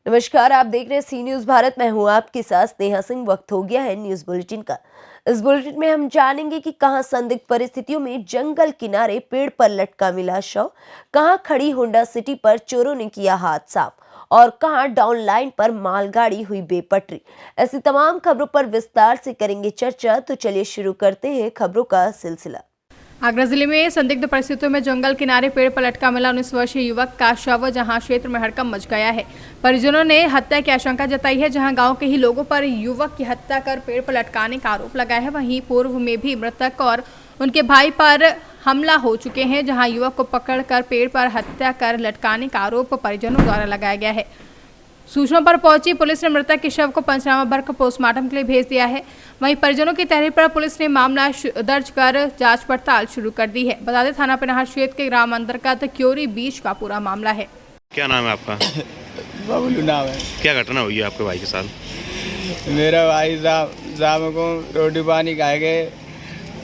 नमस्कार, आप देख रहे हैं सी न्यूज भारत। मैं हूं आपके साथ स्नेहा सिंह। वक्त हो गया है न्यूज बुलेटिन का। इस बुलेटिन में हम जानेंगे कि कहां संदिग्ध परिस्थितियों में जंगल किनारे पेड़ पर लटका मिला शव, कहां खड़ी होंडा सिटी पर चोरों ने किया हाथ साफ और कहां डाउन लाइन पर मालगाड़ी हुई बेपटरी। ऐसी तमाम खबरों पर विस्तार से करेंगे चर्चा। तो चलिए शुरू करते हैं खबरों का सिलसिला। आगरा जिले में संदिग्ध परिस्थितियों में जंगल किनारे पेड़ पर लटका मिला 19 वर्षीय युवक का शव, जहां क्षेत्र में हड़कंप मच गया है। परिजनों ने हत्या की आशंका जताई है, जहां गांव के ही लोगों पर युवक की हत्या कर पेड़ पर लटकाने का आरोप लगाया है। वहीं पूर्व में भी मृतक और उनके भाई पर हमला हो चुके हैं, जहां युवक को पकड़कर पेड़ पर हत्या कर लटकाने का आरोप परिजनों द्वारा लगाया गया है। सूचना पर पहुंची पुलिस ने मृतक के शव को पंचनामा भर पोस्टमार्टम के लिए भेज दिया है। वहीं परिजनों की तहरीर पर पुलिस ने मामला दर्ज कर जांच पड़ताल शुरू कर दी है। बता दें, थाना पिनाहा क्षेत्र के ग्राम अंतर्गत क्योरी बीच का पूरा मामला है। क्या नाम है आपका? बबलू नाम है। क्या घटना हुई है आपके भाई के साथ? मेरा भाई शाम को रोटी पानी खाए गए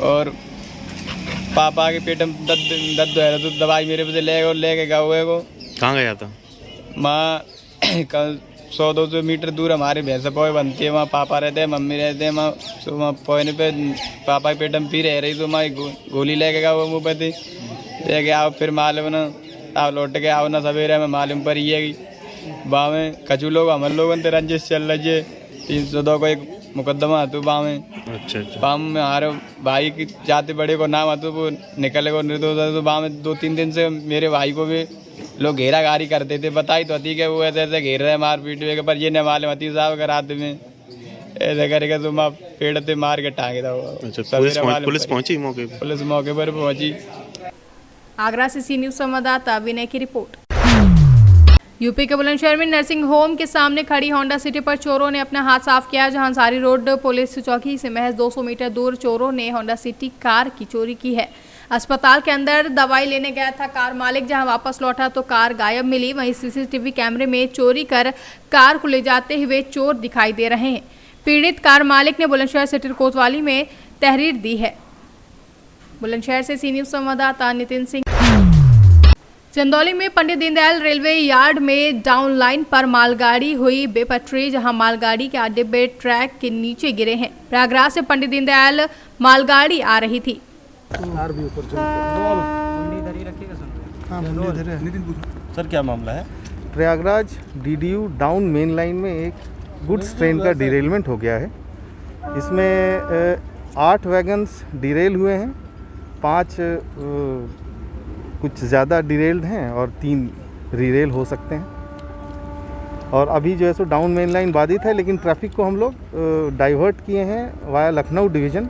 और पापा के पेट में दर्द है तो दवाई मेरे पे लेके गए हुए को। कहाँ गया था? माँ 100-200 मीटर दूर हमारे भैंसा पोए बनती है, वहाँ पापा रहते हैं, मम्मी रहते हैं। वहाँ पोने पे पापा के पेट में पी रही तो मैं गोली लेके गया वो मुँह पे थी, लेके आओ फिर मालूम ना आप लौट के आओ ना सवेरे में मालूम पर ये वहाँ में कचू लोग हमारे लोगों से रंजिश चल रही है। 302 को एक मुकदमा तो वहाँ में अच्छा वहाँ में हमारे भाई की जाति बड़े को नाम आता वो निकले को निर्दोष तो वहाँ में 2-3 दिन से मेरे भाई को भी लोग घेराघारी करते थे। बताई तो थी कि वो ऐसे ऐसे घेर रहे मार पीट के, पर ये न मालूम होती साहब के रात में ऐसे करके तो मैं पेड़ से मार के टांगे था। अच्छा, पुलिस पहुंची मौके पर? पुलिस मौके पर पहुंची। आगरा से सी न्यूज संवाददाता विनय की रिपोर्ट। यूपी के बुलंदशहर में नर्सिंग होम के सामने खड़ी होंडा सिटी पर चोरों ने अपना हाथ साफ किया, जहां अंसारी रोड पुलिस चौकी से महज 200 मीटर दूर चोरों ने होंडा सिटी कार की चोरी की है। अस्पताल के अंदर दवाई लेने गया था कार मालिक, जहां वापस लौटा तो कार गायब मिली। वहीं सीसीटीवी कैमरे में चोरी कर कार को ले जाते हुए चोर दिखाई दे रहे हैं। पीड़ित कार मालिक ने बुलंदशहर सिटी कोतवाली में तहरीर दी है। बुलंदशहर से सी न्यूज संवाददाता नितिन सिंह। चंदौली में पंडित दीनदयाल रेलवे यार्ड में डाउन लाइन पर मालगाड़ी हुई बेपटरी, जहां मालगाड़ी के डिब्बे ट्रैक के नीचे गिरे हैं। प्रयागराज से पंडित दीनदयाल मालगाड़ी आ रही थी। सर क्या मामला है? Prayagraj DDU down main line में एक गुड्स ट्रेन का डिरेलमेंट हो गया है। इसमें 8 वैगन्स डिरेल हुए हैं, 5 कुछ ज़्यादा डिरेल्ड हैं और 3 रीरेल हो सकते हैं। और अभी जो है सो डाउन मेन लाइन बाधित है, लेकिन ट्रैफिक को हम लोग डाइवर्ट किए हैं वाया लखनऊ डिवीज़न।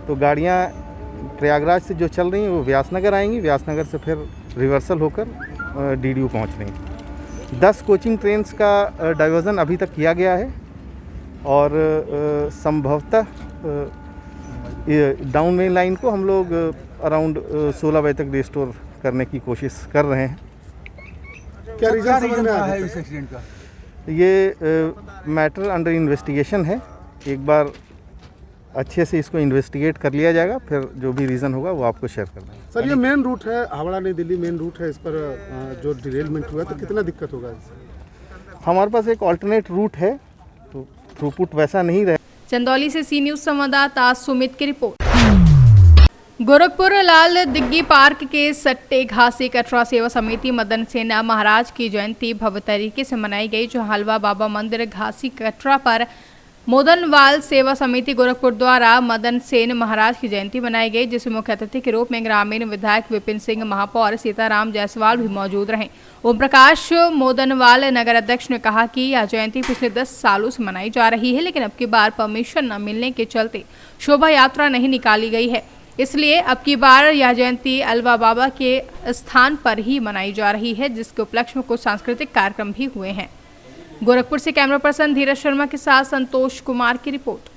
तो गाड़ियाँ प्रयागराज से जो चल रही हैं वो व्यासनगर आएंगी, व्यासनगर से फिर रिवर्सल होकर डीडीयू पहुँच रही। 10 कोचिंग ट्रेन्स का डाइवर्जन अभी तक किया गया है और संभवतः डाउन मेन लाइन को हम लोग अराउंड 16 बजे तक रिस्टोर करने की कोशिश कर रहे हैं। क्या रीजन समझ में आया है इस एक्सीडेंट का? ये मैटर अंडर इन्वेस्टिगेशन है। एक बार अच्छे से इसको इन्वेस्टिगेट कर लिया जाएगा, फिर जो भी रीज़न होगा वो आपको शेयर करना है। सर ये मेन रूट है, हावड़ा नई दिल्ली मेन रूट है, इस पर जो डिरेलमेंट हुआ तो कितना दिक्कत होगा इससे? हमारे पास एक ऑल्टरनेट रूट है तो थ्रूपुट वैसा नहीं रहे। चंदौली से सी न्यूज संवाददाता सुमित की रिपोर्ट। गोरखपुर लाल दिग्गी पार्क के सट्टे घासी कटरा सेवा समिति मदन सेना महाराज की जयंती भव्य तरीके से मनाई गई, जो हलवा बाबा मंदिर घासी कटरा पर मोदनवाल सेवा समिति गोरखपुर द्वारा मदन सेन महाराज की जयंती मनाई गई, जिसमें मुख्य अतिथि के रूप में ग्रामीण विधायक विपिन सिंह, महापौर सीताराम जायसवाल भी मौजूद रहे। ओम प्रकाश मोदनवाल नगर अध्यक्ष ने कहा कि यह जयंती पिछले 10 सालों से मनाई जा रही है, लेकिन अब की बार परमिशन न मिलने के चलते शोभा यात्रा नहीं निकाली गई है। इसलिए अब की बार यह जयंती अलवा बाबा के स्थान पर ही मनाई जा रही है, जिसके उपलक्ष्य में कुछ सांस्कृतिक कार्यक्रम भी हुए हैं। गोरखपुर से कैमरा पर्सन धीरज शर्मा के साथ संतोष कुमार की रिपोर्ट।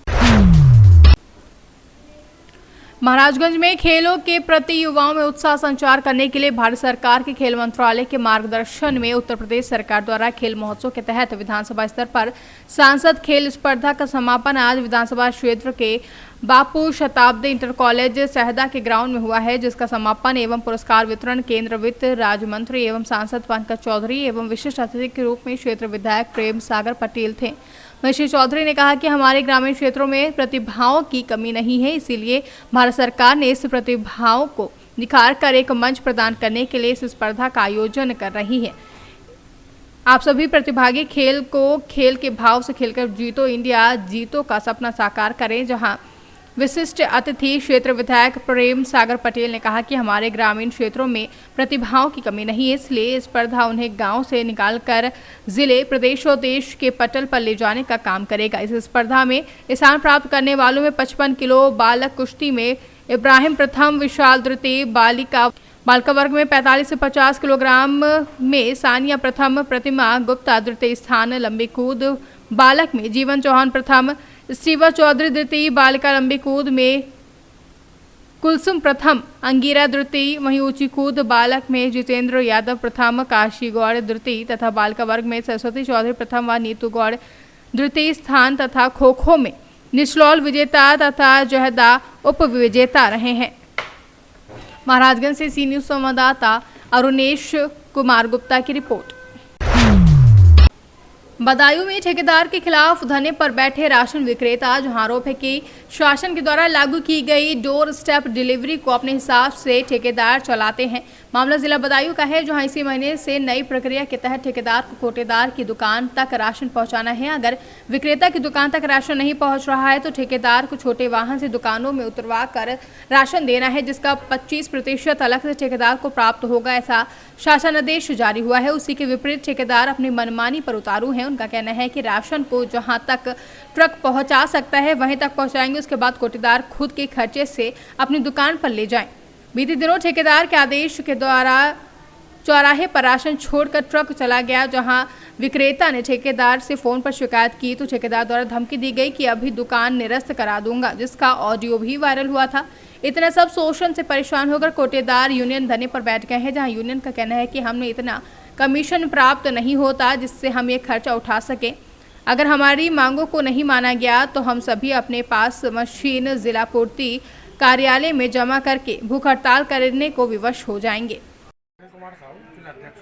महाराजगंज में खेलों के प्रति युवाओं में उत्साह संचार करने के लिए भारत सरकार के खेल मंत्रालय के मार्गदर्शन में उत्तर प्रदेश सरकार द्वारा खेल महोत्सव के तहत विधानसभा स्तर पर सांसद खेल स्पर्धा का समापन आज विधानसभा क्षेत्र के बापू शताब्दी इंटर कॉलेज सहदा के ग्राउंड में हुआ है, जिसका समापन एवं पुरस्कार वितरण केंद्र वित्त राज्य मंत्री एवं सांसद पंकज चौधरी एवं विशिष्ट अतिथि के रूप में क्षेत्र विधायक प्रेम सागर पटेल थे। वहीं श्री चौधरी ने कहा कि हमारे ग्रामीण क्षेत्रों में प्रतिभाओं की कमी नहीं है, इसीलिए भारत सरकार ने इस प्रतिभाओं को निखार कर एक मंच प्रदान करने के लिए इस स्पर्धा का आयोजन कर रही है। आप सभी प्रतिभागी खेल को खेल के भाव से खेलकर जीतो इंडिया जीतो का सपना साकार करें। जहां विशिष्ट अतिथि क्षेत्र विधायक प्रेम सागर पटेल ने कहा कि हमारे ग्रामीण क्षेत्रों में प्रतिभाओं की कमी नहीं है, इसलिए स्पर्धा उन्हें गांव से निकालकर जिले, प्रदेश और देश के पटल पर ले जाने का काम करेगा। इस स्पर्धा में स्थान प्राप्त करने वालों में 55 किलो बालक कुश्ती में इब्राहिम प्रथम, विशाल द्वितीय, बालिका वर्ग में 45 से 50 किलोग्राम में सानिया प्रथम, प्रतिमा गुप्ता द्वितीय स्थान, लंबी कूद बालक में जीवन चौहान प्रथम, स्टीवर चौधरी द्वितीय, बालिका लंबी कूद में कुलसुम प्रथम, अंगीरा द्वितीय, वहीं ऊंची कूद बालक में जितेंद्र यादव प्रथम, काशी गौड़ द्वितीय तथा बालिका वर्ग में सरस्वती चौधरी प्रथम व नीतू गौड़ द्वितीय स्थान तथा खो खो में निचलौल विजेता तथा जहदा उप विजेता रहे हैं। महाराजगंज से सी न्यूज संवाददाता अरुणेश कुमार गुप्ता की रिपोर्ट। बदायूं में ठेकेदार के खिलाफ धरने पर बैठे राशन विक्रेता, जहां आरोप है कि शासन के द्वारा लागू की गई डोर स्टेप डिलीवरी को अपने हिसाब से ठेकेदार चलाते हैं। मामला जिला बदायूं का है, जहां इसी महीने से नई प्रक्रिया के तहत ठेकेदार को कोटेदार की दुकान तक राशन पहुंचाना है। अगर विक्रेता की दुकान तक राशन नहीं पहुंच रहा है तो ठेकेदार को छोटे वाहन से दुकानों में उतरवा कर राशन देना है, जिसका 25% अलग से ठेकेदार को प्राप्त होगा। ऐसा शासन आदेश जारी हुआ है। उसी के विपरीत ठेकेदार अपनी मनमानी पर उतारू हैं। उनका कहना है कि राशन को जहां तक ट्रक पहुंचा सकता है वहीं तक पहुंचाएंगे, उसके बाद कोटेदार खुद के खर्चे से अपनी दुकान पर ले जाएं। बीते दिनों ठेकेदार के आदेश के द्वारा चौराहे पर राशन छोड़कर ट्रक चला गया, जहां विक्रेता ने ठेकेदार से फोन पर शिकायत की तो ठेकेदार द्वारा धमकी दी गई कि अभी दुकान निरस्त करा दूंगा, जिसका ऑडियो भी वायरल हुआ था। इतना सब शोषण से परेशान होकर कोटेदार यूनियन धरने पर बैठ गए हैं, जहां यूनियन का कहना है कि हमने इतना कमीशन प्राप्त नहीं होता जिससे हम ये खर्चा उठा सकें। अगर हमारी मांगों को नहीं माना गया तो हम सभी अपने पास मशीन जिला पूर्ति कार्यालय में जमा करके भूख हड़ताल करने को विवश हो जाएंगे। कुमार साहू जिला अध्यक्ष,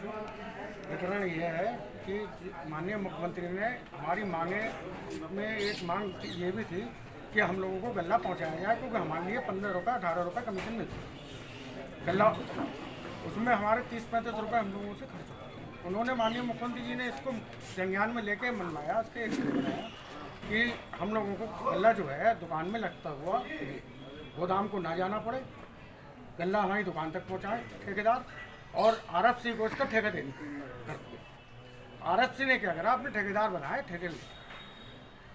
वितरण ये है कि माननीय मुख्यमंत्री ने हमारी मांगे में एक मांग ये भी थी कि हम लोगों को गल्ला पहुंचाया जाए, क्योंकि हमारे लिए 15 रुपये 18 रुपये कमीशन मिलती गल्ला, उसमें हमारे 30-35 रुपये हम लोगों से खर्च होता है। उन्होंने माननीय मुख्यमंत्री जी ने इसको संज्ञान में लेके मनवाया, उसके एक बनाया कि हम लोगों को गल्ला जो है दुकान में लगता हुआ गोदाम को ना जाना पड़े, गल्ला हमारी दुकान तक पहुंचाए ठेकेदार, और RFC को इसका ठेका देनी करती है। RFC ने क्या करा, अपने ठेकेदार बनाए, ठेके लिए।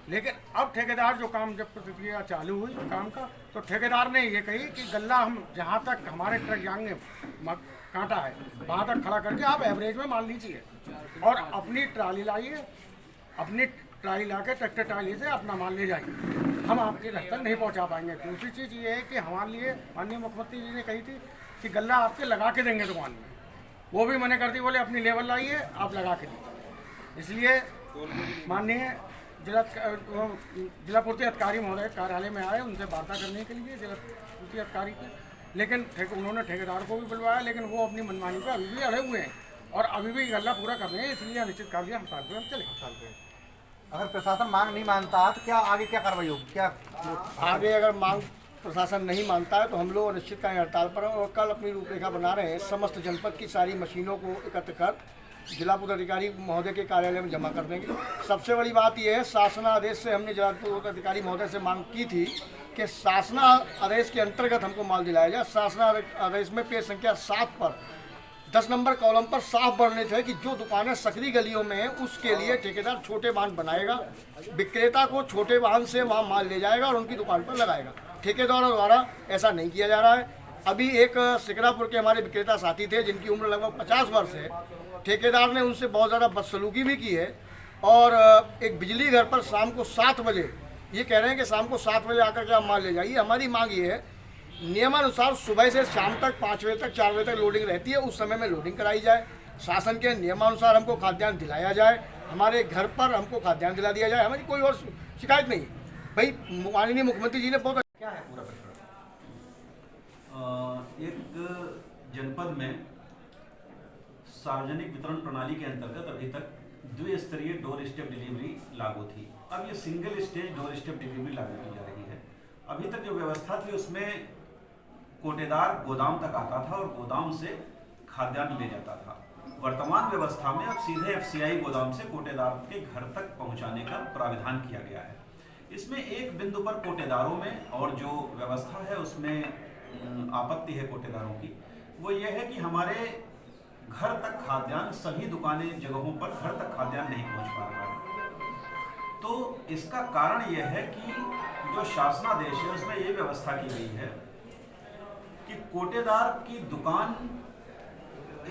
लेकिन अब ठेकेदार जो काम, जब प्रक्रिया चालू हुई काम का, तो ठेकेदार ने ये कही कि गल्ला हम जहाँ तक हमारे ट्रक जाएंगे कांटा है वहाँ तक खड़ा करके आप एवरेज में माल लीजिए और अपनी ट्राली लाइए, अपनी ट्राली ला के ट्रैक्टर ट्राली से अपना माल ले जाइए, हम आपके घर तक नहीं पहुंचा पाएंगे। दूसरी चीज़ ये है कि हमारे लिए माननीय मुख्यमंत्री जी ने कही थी कि गल्ला आपके लगा के देंगे दुकान में, वो भी मने कर दी, बोले अपनी लेवल लाइए आप लगा के दीजिए। इसलिए माननीय जिला पूर्ति अधिकारी महोदय कार्यालय में आए उनसे वार्ता करने के लिए, जिला पूर्ति अधिकारी के, लेकिन उन्होंने ठेकेदार को भी बुलवाया, लेकिन वो अपनी मनमानी पर अभी भी अड़े हुए हैं और अभी भी गल्ला पूरा कर रहे हैं। इसलिए अनिश्चितकालीन हड़ताल पर हम चले हड़ताल पे। अगर प्रशासन मांग नहीं मानता तो क्या आगे क्या कार्रवाई होगी? क्या आगे अगर मांग प्रशासन नहीं मानता है तो हम लोग अनिश्चितकालीन हड़ताल पर, और कल अपनी रूपरेखा बना रहे हैं समस्त जनपद की सारी मशीनों को एकत्र कर जिला पदाधिकारी महोदय के कार्यालय में जमा कर देंगे। सबसे बड़ी बात यह है, शासनादेश से हमने जिला पदाधिकारी महोदय से मांग की थी कि शासनादेश के अंतर्गत हमको माल दिलाया जाए। शासनादेश में पेज संख्या 7 पर 10 नंबर कॉलम पर साफ वर्णित है कि जो दुकानें सकरी गलियों में हैं उसके लिए ठेकेदार छोटे वाहन बनाएगा, विक्रेता को छोटे वाहन से वहाँ माल ले जाएगा और उनकी दुकान पर लगाएगा। ठेकेदारों द्वारा ऐसा नहीं किया जा रहा है। अभी एक सिकरापुर के हमारे विक्रेता साथी थे जिनकी उम्र लगभग 50 वर्ष है, ठेकेदार ने उनसे बहुत ज़्यादा बदसलूकी भी की है और एक बिजली घर पर शाम को 7 बजे ये कह रहे हैं कि शाम को 7 बजे आकर के आप माल ले जाइए। हमारी मांग ये है, नियमानुसार सुबह से शाम तक 5 बजे तक 4 बजे तक लोडिंग रहती है, उस समय में लोडिंग कराई जाए। शासन के नियमानुसार हमको खाद्यान्न दिलाया जाए, हमारे घर पर हमको खाद्यान्न दिला दिया जाए, हमारी कोई और शिकायत नहीं। भाई माननीय मुख्यमंत्री जी ने बहुत क्या है पूरा प्रकरण? एक जनपद में सार्वजनिक वितरण प्रणाली के अंतर्गत अभी तक द्विस्तरीय डोर स्टेप डिलीवरी लागू थी। अब ये single stage door step delivery लागू की जा रही है। अभी तक जो व्यवस्था थी उसमें कोटेदार गोदाम तक आता था और गोदाम से खाद्यान्न ले जाता था। वर्तमान व्यवस्था में अब सीधे एफसीआई गोदाम से कोटेदार के घर तक पहुंचाने का प्राविधान किया गया है। इसमें एक बिंदु पर कोटेदारों में और जो व्यवस्था है उसमें आपत्ति है कोटेदारों की, वो ये है कि हमारे घर तक खाद्यान्न सभी दुकानें जगहों पर घर तक खाद्यान्न नहीं पहुंच पा रहा है। तो इसका कारण यह है कि जो शासनादेश है उसमें ये व्यवस्था की गई है कि कोटेदार की दुकान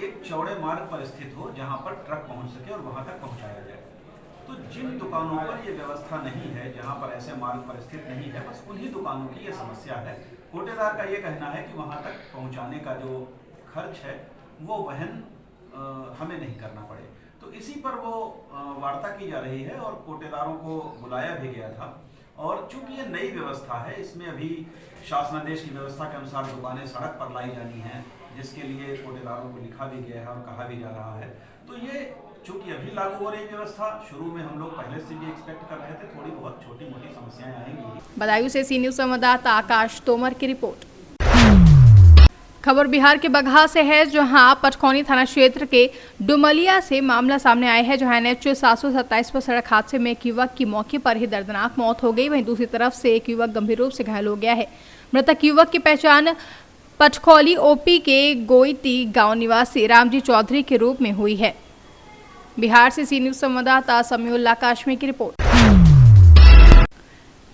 एक चौड़े मार्ग पर स्थित हो जहां पर ट्रक पहुंच सके और वहां तक पहुंचाया जाए। तो जिन दुकानों पर ये व्यवस्था नहीं है, जहां पर ऐसे मार्ग पर स्थित नहीं है, बस उन्हीं दुकानों की ये समस्या है। कोटेदार का ये कहना है कि वहां तक पहुंचाने का जो खर्च है वो वहन हमें नहीं करना पड़े। तो इसी पर वो वार्ता की जा रही है और कोटेदारों को बुलाया भी गया था। और चूंकि ये नई व्यवस्था है, इसमें अभी शासनादेश की व्यवस्था के अनुसार दुकानें सड़क पर लाई जानी हैं, जिसके लिए कोटेदारों को लिखा भी गया है और कहा भी जा रहा है। तो ये चूंकि अभी लागू हो रही व्यवस्था, शुरू में हम लोग पहले से भी एक्सपेक्ट कर रहे थे, थोड़ी बहुत छोटी मोटी समस्याएं आएंगी। बदायूं से सी न्यूज संवाददाता आकाश तोमर की रिपोर्ट। खबर बिहार के बगहा से है, जहां पटखौनी थाना क्षेत्र के डुमलिया से मामला सामने आया है, जहां NH 727 पर सड़क हादसे में एक युवक की मौके पर ही दर्दनाक मौत हो गई। वहीं दूसरी तरफ से एक युवक गंभीर रूप से घायल हो गया है। मृतक युवक की पहचान पटखौली ओपी के गोईती गांव निवासी रामजी चौधरी के रूप में हुई है। बिहार से सी न्यूज संवाददाता समीउल्लाह काशमी की रिपोर्ट।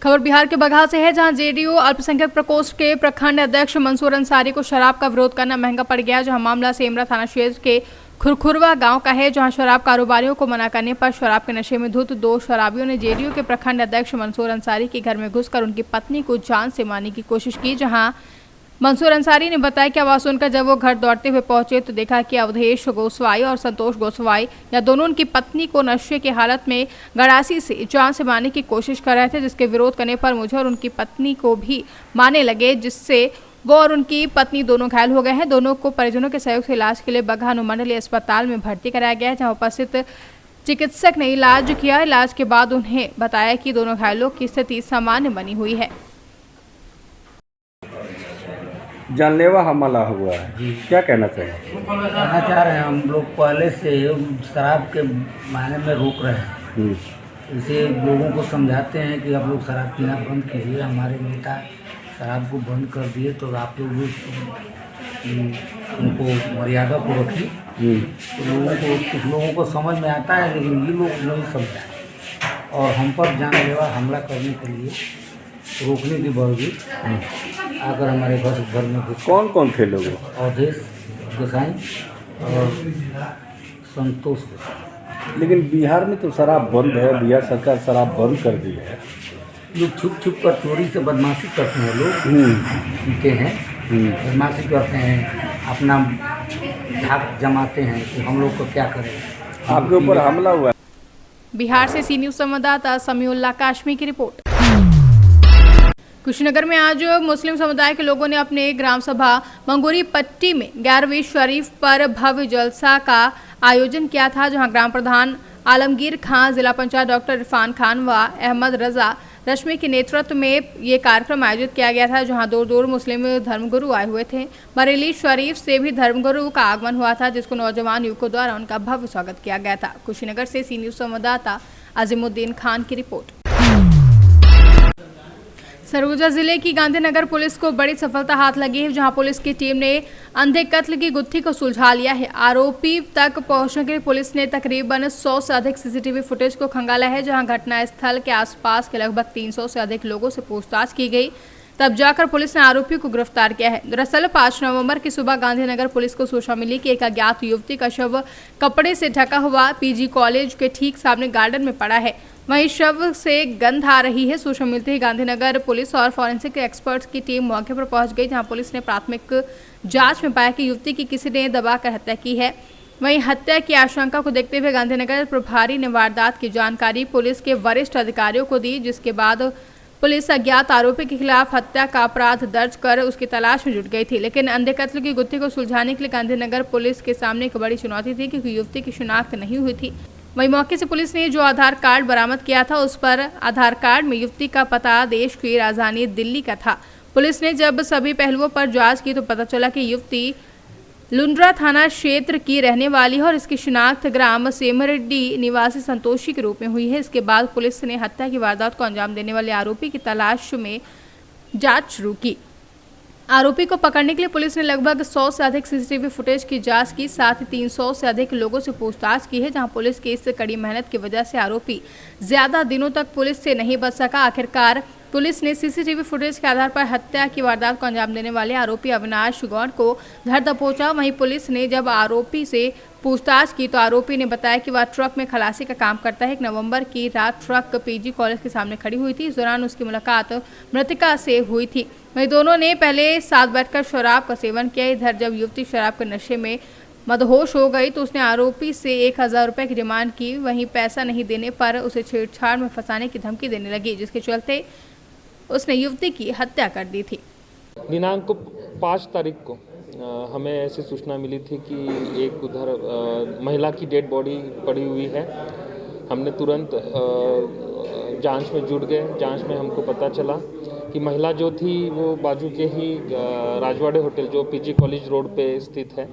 खबर बिहार के बगहा से है, जहां जेडीयू अल्पसंख्यक प्रकोष्ठ के प्रखंड अध्यक्ष मंसूर अंसारी को शराब का विरोध करना महंगा पड़ गया। जहां मामला सेमरा थाना क्षेत्र के खुरखुरवा गांव का है, जहां शराब कारोबारियों को मना करने पर शराब के नशे में धुत दो शराबियों ने जेडीयू के प्रखंड अध्यक्ष मंसूर अंसारी के घर में घुसकर उनकी पत्नी को जान से मारने की कोशिश की। जहां मंसूर अंसारी ने बताया कि आवाज सुनकर जब वो घर दौड़ते हुए पहुंचे तो देखा कि अवधेश गोस्वाई और संतोष गोस्वाई या दोनों उनकी पत्नी को नशे की हालत में गड़ासी से जान से मारने की कोशिश कर रहे थे, जिसके विरोध करने पर मुझे और उनकी पत्नी को भी मारने लगे, जिससे वो और उनकी पत्नी दोनों घायल हो गए हैं। दोनों को परिजनों के सहयोग से इलाज के लिए बगहा अनुमंडलीय अस्पताल में भर्ती कराया गया है, जहाँ उपस्थित चिकित्सक ने इलाज किया। इलाज के बाद उन्हें बताया कि दोनों घायलों की स्थिति सामान्य बनी हुई है। जानलेवा हमला हुआ है, क्या कहना चाहिए? कहना चाह रहे हैं, हम लोग पहले से शराब के मायने में रोक रहे हैं। इसे लोगों को समझाते हैं कि आप लोग शराब पीना बंद कीजिए। हमारे नेता शराब को बंद कर दिए, तो आप लोग भी उनको मर्यादा को रखिए। तो कुछ लोगों को समझ में आता है, लेकिन ये लोग नहीं समझाए और हम पर जानलेवा हमला करने के लिए रोकने के बावजूद आकर हमारे घर में कौन कौन थे लोग? अवधेश गोसाई और संतोष गोसाई। लेकिन बिहार में तो शराब बंद है, बिहार सरकार शराब बंद कर दी है। लोग छुप छुप कर चोरी से बदमाशी करते हैं, लोग पीते हैं, बदमाशी करते हैं, अपना धाक जमाते हैं कि हम लोग को क्या करें। आपके ऊपर हमला हुआ। बिहार से सी न्यूज संवाददाता समीउल्लाह काशमी की रिपोर्ट। कुशीनगर में आज मुस्लिम समुदाय के लोगों ने अपने ग्राम सभा मंगूरी पट्टी में 11वीं शरीफ पर भव्य जलसा का आयोजन किया था, जहां ग्राम प्रधान आलमगीर खान, जिला पंचायत डॉक्टर इरफान खान व अहमद रजा रश्मि के नेतृत्व में ये कार्यक्रम आयोजित किया गया था, जहां दूर दूर मुस्लिम धर्मगुरु आए हुए थे। बरेली शरीफ से भी धर्मगुरु का आगमन हुआ था, जिसको नौजवान युवकों द्वारा उनका भव्य स्वागत किया गया था। कुशीनगर से सी न्यूज संवाददाता अजीमुद्दीन खान की रिपोर्ट। सरगुजा जिले की गांधीनगर पुलिस को बड़ी सफलता हाथ लगी है, जहां पुलिस की टीम ने अंधे कत्ल की गुत्थी को सुलझा लिया है। आरोपी तक पहुंचने के लिए पुलिस ने तकरीबन 100 से अधिक सीसीटीवी फुटेज को खंगाला है, जहां घटना स्थल के आसपास के लगभग 300 से अधिक लोगों से पूछताछ की गई, तब जाकर पुलिस ने आरोपी को गिरफ्तार किया है। दरअसल 5 नवंबर की सुबह गांधीनगर पुलिस को सूचना मिली कि एक अज्ञात युवती का शव कपड़े से ढका हुआ पीजी कॉलेज के ठीक सामने गार्डन में पड़ा है। वहीं शव से गंध आ रही है। सूचना मिलते ही गांधीनगर पुलिस और फॉरेंसिक एक्सपर्ट्स की टीम मौके पर पहुंच गई, जहां पुलिस ने प्राथमिक जांच में पाया कि युवती की किसी ने दबाकर हत्या की है। वहीं हत्या की आशंका को देखते हुए गांधीनगर प्रभारी ने वारदात की जानकारी पुलिस के वरिष्ठ अधिकारियों को दी, जिसके बाद पुलिस अज्ञात आरोपी के खिलाफ हत्या का अपराध दर्ज कर उसकी तलाश में जुट गई थी, लेकिन अंधे कत्ल की गुत्थी को सुलझाने के लिए गांधीनगर पुलिस के सामने एक बड़ी चुनौती थी, क्योंकि युवती की शिनाख्त नहीं हुई थी। वहीं मौके से पुलिस ने जो आधार कार्ड बरामद किया था, उस पर आधार कार्ड में युवती का पता देश की राजधानी दिल्ली का था। पुलिस ने जब सभी पहलुओं पर जांच की तो पता चला कि युवती लुंड्रा थाना क्षेत्र की रहने वाली है और इसकी शिनाख्त ग्राम सेमरेड्डी निवासी संतोषी के रूप में हुई है। इसके बाद पुलिस ने हत्या की वारदात को अंजाम देने वाले आरोपी की तलाश में जांच शुरू की। आरोपी को पकड़ने के लिए पुलिस ने लगभग 100 से अधिक सीसीटीवी फुटेज की जांच की, साथ ही 300 से अधिक लोगों से पूछताछ की है। जहां पुलिस की इस कड़ी मेहनत की वजह से आरोपी ज्यादा दिनों तक पुलिस से नहीं बच सका। आखिरकार पुलिस ने सीसीटीवी फुटेज के आधार पर हत्या की वारदात को अंजाम देने वाले आरोपी अविनाश गौड़ को धर दबोचा। वहीं पुलिस ने जब आरोपी से पूछताछ की तो आरोपी ने बताया कि वह ट्रक में खलासी का काम करता है। 1 नवंबर की रात ट्रक पीजी कॉलेज के सामने खड़ी हुई थी। इस दौरान उसकी मुलाकात मृतका से हुई थी। वहीं दोनों ने पहले साथ बैठकर शराब का सेवन किया। इधर जब युवती शराब के नशे में मदहोश हो गई तो उसने आरोपी से 1000 रुपये की डिमांड की। वहीं पैसा नहीं देने पर उसे छेड़छाड़ में फंसाने की धमकी देने लगी, जिसके चलते उसने युवती की हत्या कर दी थी। दिनांक 5 तारीख को हमें ऐसी सूचना मिली थी कि एक उधर महिला की डेड बॉडी पड़ी हुई है। हमने तुरंत जांच में जुट गए। जांच में हमको पता चला कि महिला जो थी वो बाजू के ही राजवाड़े होटल जो पीजी कॉलेज रोड पे स्थित है,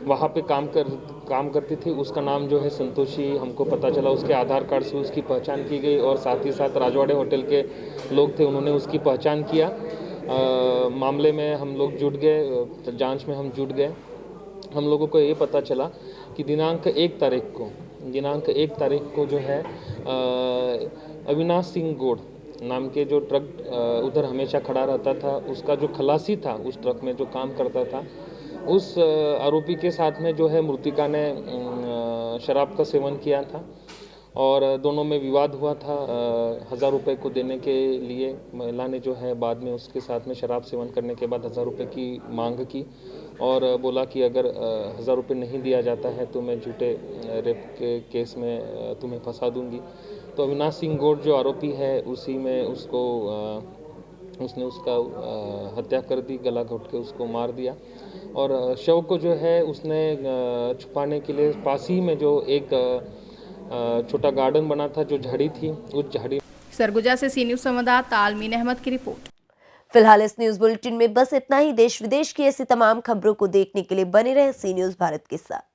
वहाँ पे काम करती थी। उसका नाम जो है संतोषी हमको पता चला। उसके आधार कार्ड से उसकी पहचान की गई और साथ ही साथ राजवाड़े होटल के लोग थे, उन्होंने उसकी पहचान किया। मामले में हम लोग जुट गए, जांच में हम जुट गए। हम लोगों को ये पता चला कि दिनांक 1 तारीख को जो है अविनाश सिंह गौड़ नाम के जो ट्रक उधर हमेशा खड़ा रहता था, उसका जो खलासी था उस ट्रक में जो काम करता था, उस आरोपी के साथ में जो है मृतिका ने शराब का सेवन किया था और दोनों में विवाद हुआ था। 1000 रुपये को देने के लिए महिला ने जो है बाद में उसके साथ में शराब सेवन करने के बाद 1000 रुपये की मांग की और बोला कि अगर 1000 रुपये नहीं दिया जाता है तो मैं झूठे रेप के केस में तुम्हें फंसा दूंगी। तो अविनाश सिंह गौड़ जो आरोपी है उसी में उसने उसका हत्या कर दी, गला घोट के उसको मार दिया और शव को जो है उसने छुपाने के लिए पास ही में जो एक छोटा गार्डन बना था, जो झाड़ी थी, उस झाड़ी। सरगुजा से सी न्यूज़ संवाददाता आलमीन अहमद की रिपोर्ट। फिलहाल इस न्यूज बुलेटिन में बस इतना ही। देश विदेश की ऐसी तमाम खबरों को देखने के लिए बने रहे सी न्यूज़ भारत के साथ।